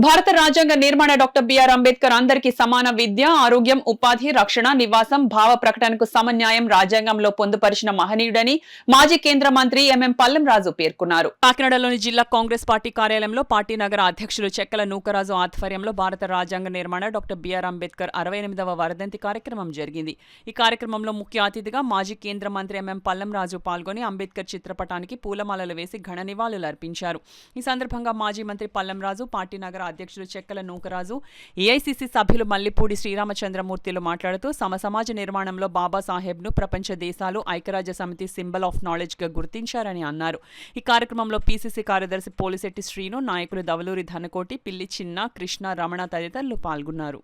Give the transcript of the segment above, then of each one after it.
భారత రాజ్యాంగ నిర్మాణ డాక్టర్ బిఆర్ అంబేద్కర్ అందరికీ సమాన విద్య, ఆరోగ్యం, ఉపాధి, రక్షణ, నివాసం, భావ ప్రకటనకు సమన్యాయం రాజ్యాంగంలో పొందుపరిచిన మహనీయుడని మాజీ కేంద్ర మంత్రి ఎంఎం పల్లెం రాజు పేర్కొన్నారు. కాకినాడలోని జిల్లా కాంగ్రెస్ పార్టీ కార్యాలయంలో పార్టీ నగర అధ్యక్షులు చెక్కల నూకరాజు ఆధ్వర్యంలో భారత రాజ్యాంగ నిర్మాణ డాక్టర్ బిఆర్ అంబేద్కర్ 68వ వర్ధంతి కార్యక్రమం జరిగింది. ఈ కార్యక్రమంలో ముఖ్య అతిథిగా మాజీ కేంద్ర మంత్రి ఎంఎం పల్లెం రాజు పాల్గొని అంబేద్కర్ చిత్రపటానికి పూలమాలలు వేసి ఘన నివాళులు అర్పించారు. ఈ సందర్భంగా మాజీ మంత్రి పల్లెం రాజు, పార్టీ నగర అధ్యక్షులు చెక్కల నూకరాజు, ఏఐసిసి సభ్యులు మల్లిపూడి శ్రీరామచంద్రమూర్తిలు మాట్లాడుతూ సమాజ నిర్మాణంలో బాబాసాహెబ్ను ప్రపంచ దేశాలు ఐక్యరాజ్య సమితి సింబల్ ఆఫ్ నాలెడ్జ్ గా గుర్తించారని అన్నారు. ఈ కార్యక్రమంలో పిసిసి కార్యదర్శి పోలిశెట్టి శ్రీను, నాయకులు దవలూరి ధనకోటి, పిల్లి చిన్న, కృష్ణ, రమణ తదితరులు పాల్గొన్నారు.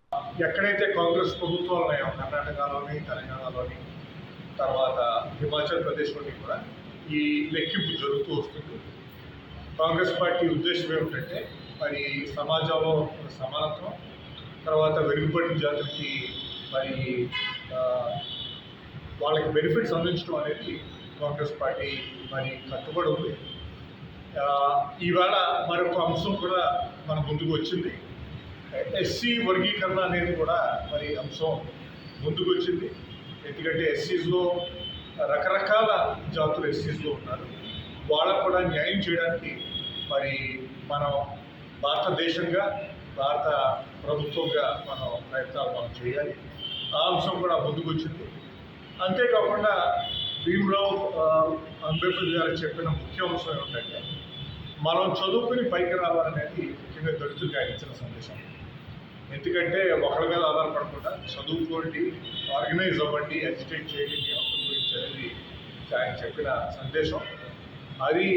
ఎక్కడైతే కాంగ్రెస్ ప్రభుత్వాలు ఉన్నాయో కర్ణాటకలోని, తెలంగాణలోని, తర్వాత హిమాచల్ ప్రదేశ్లోని కూడా ఈ లెక్కింపు జరుగుతూ వస్తుంది. కాంగ్రెస్ పార్టీ ఉద్దేశం ఏమిటంటే మరి సమాజంలో సమానత్వం, తర్వాత వెనుకబడిన జాతులకి మరి వాళ్ళకి బెనిఫిట్స్ అందించడం అనేది కాంగ్రెస్ పార్టీ మరి కట్టుబడి ఉంది. ఈవేళ మరొక అంశం కూడా మన ముందుకు వచ్చింది. ఎస్సీ వర్గీకరణ అనేది కూడా మరి అంశం ముందుకు వచ్చింది. ఎందుకంటే ఎస్సీస్లో రకరకాల జాతులు ఎస్సీస్లో ఉన్నారు. వాళ్ళకు కూడా న్యాయం చేయడానికి మరి మనం భారతదేశంగా, భారత ప్రభుత్వంగా ప్రయత్నాలు చేయాలి. ఆ అంశం కూడా ముందుకు వచ్చింది. అంతేకాకుండా భీమ్రావ్ అంబేద్కర్ గారు చెప్పిన ముఖ్య అంశం ఏమిటంటే మనం చదువుకుని పైకి రావాలనేది ముఖ్యంగా దళితులకు ఆయన ఇచ్చిన సందేశం. ఎందుకంటే ఒకరి మీద ఆధారపడకుండా చదువుకోండి, ఆర్గనైజ్ అవ్వండి, ఎడ్యుకేట్ చేయండి, మీ హక్కుల గురించి అనేది ఆయన చెప్పిన సందేశం. అది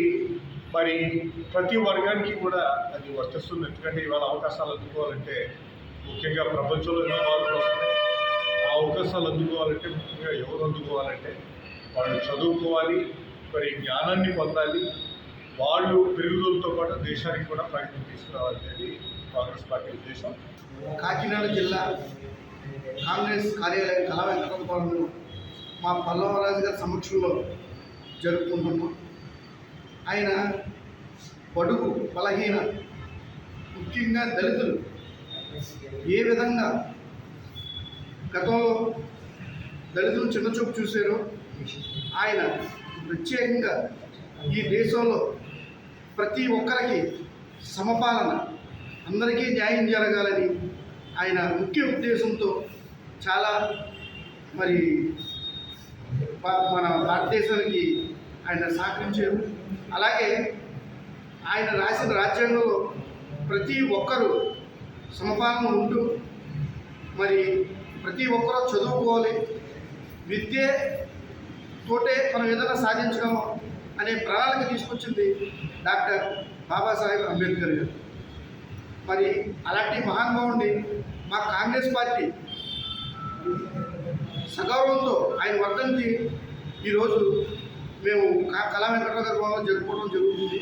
మరి ప్రతి వర్గానికి కూడా అది వర్తిస్తుంది. ఎందుకంటే ఇవాళ అవకాశాలు అందుకోవాలంటే ముఖ్యంగా ప్రపంచంలో ఎన్నో మార్పులు వస్తున్నాయి. ఆ అవకాశాలు అందుకోవాలంటే ముఖ్యంగా ఎవరు అందుకోవాలంటే వాళ్ళు చదువుకోవాలి, మరి జ్ఞానాన్ని పొందాలి. వాళ్ళు పెరుగుదలతో పాటు దేశానికి కూడా ప్రయత్నం తీసుకురావాలనేది కాంగ్రెస్ పార్టీ ఉద్దేశం. కాకినాడ జిల్లా కాంగ్రెస్ కార్యాలయం కళా వెంకటరమణ మా పల్లవరాజు గారి సమక్షంలో జరుపుకుంటున్నాం. ఆయన బడుగు బలహీన, ముఖ్యంగా దళితులు ఏ విధంగా గతంలో దళితులు చిన్నచూపు చూశారో ఆయన ప్రత్యేకంగా ఈ దేశంలో ప్రతి ఒక్కరికి సమపాలన, అందరికీ న్యాయం జరగాలని ఆయన ముఖ్య ఉద్దేశంతో చాలా మరి మన భారతదేశానికి ఆయన సహకరించారు. అలాగే ఆయన రాసిన రాజ్యాంగంలో ప్రతి ఒక్కరూ సమపాలన ఉంటూ మరి ప్రతి ఒక్కరూ చదువుకోవాలి, విద్యతోటే మనం ఏదైనా సాధించగలం అనే ప్రణాళిక తీసుకొచ్చింది డాక్టర్ బాబాసాహెబ్ అంబేద్కర్ గారు. మరి అలాంటి మహానుభావుడిని మా కాంగ్రెస్ పార్టీ సగౌరవంతో ఆయన వర్ధంతి ఈరోజు మేము కళా వెంకటరావు గారి భవనంలో జరుపుకోవడం జరుగుతుంది.